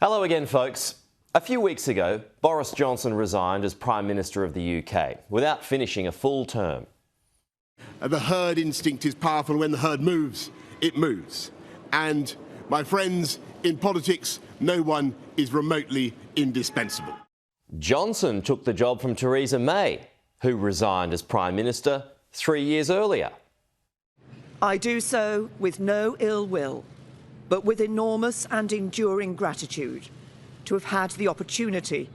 Hello again, folks. A few weeks ago, Boris Johnson resigned as Prime Minister of the UK without finishing a full term. The herd instinct is powerful. When the herd moves, it moves. And, my friends, in politics, no one is remotely indispensable. Johnson took the job from Theresa May, who resigned as Prime Minister 3 years earlier. I do so with no ill will, but with enormous and enduring gratitude to have had the opportunity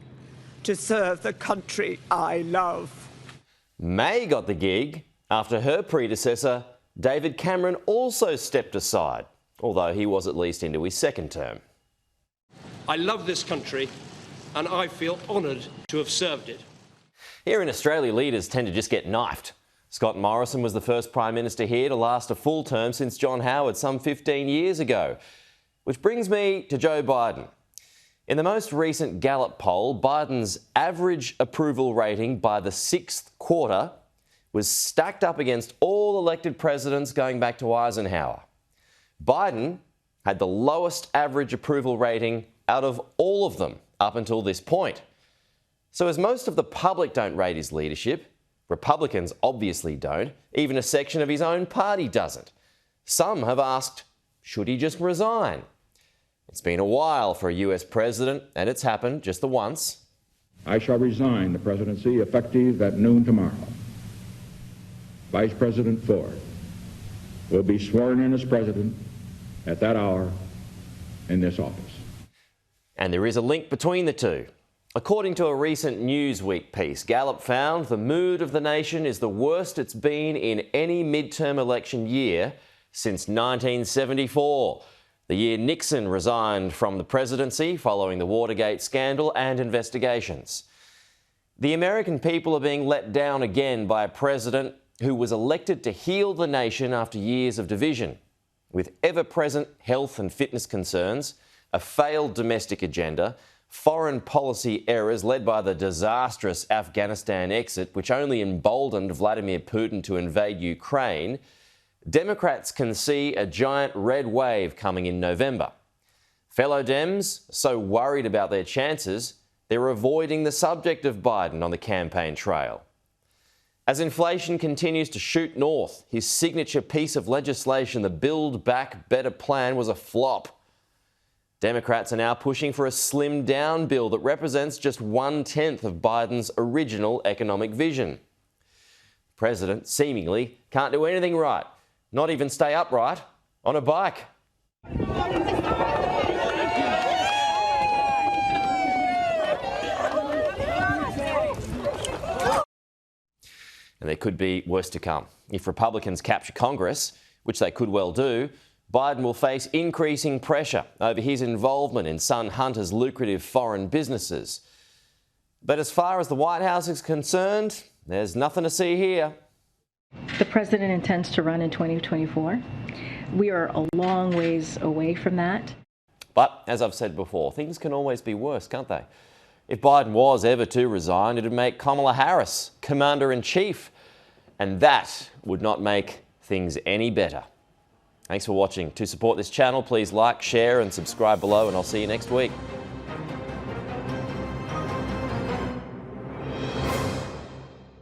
to serve the country I love. May got the gig after her predecessor, David Cameron, also stepped aside, although he was at least into his second term. I love this country and I feel honoured to have served it. Here in Australia, leaders tend to just get knifed. Scott Morrison was the first Prime Minister here to last a full term since John Howard some 15 years ago. Which brings me to Joe Biden. In the most recent Gallup poll, Biden's average approval rating by the sixth quarter was stacked up against all elected presidents going back to Eisenhower. Biden had the lowest average approval rating out of all of them up until this point. So as most of the public don't rate his leadership, Republicans obviously don't, even a section of his own party doesn't. Some have asked, should he just resign? It's been a while for a US president, and it's happened just the once. I shall resign the presidency effective at noon tomorrow. Vice President Ford will be sworn in as president at that hour in this office. And there is a link between the two. According to a recent Newsweek piece, Gallup found the mood of the nation is the worst it's been in any midterm election year since 1974. The year Nixon resigned from the presidency following the Watergate scandal and investigations. The American people are being let down again by a president who was elected to heal the nation after years of division, with ever-present health and fitness concerns, a failed domestic agenda, foreign policy errors led by the disastrous Afghanistan exit, which only emboldened Vladimir Putin to invade Ukraine. Democrats can see a giant red wave coming in November. Fellow Dems are so worried about their chances, they're avoiding the subject of Biden on the campaign trail. As inflation continues to shoot north, his signature piece of legislation, the Build Back Better plan, was a flop. Democrats are now pushing for a slimmed-down bill that represents just 1/10 of Biden's original economic vision. The president seemingly can't do anything right. Not even stay upright on a bike. And there could be worse to come. If Republicans capture Congress, which they could well do, Biden will face increasing pressure over his involvement in son Hunter's lucrative foreign businesses. But as far as the White House is concerned, there's nothing to see here. The president intends to run in 2024. We are a long ways away from that. But, as I've said before, things can always be worse, can't they? If Biden was ever to resign, it would make Kamala Harris Commander-in-Chief. And that would not make things any better. Thanks for watching. To support this channel, please like, share and subscribe below, and I'll see you next week.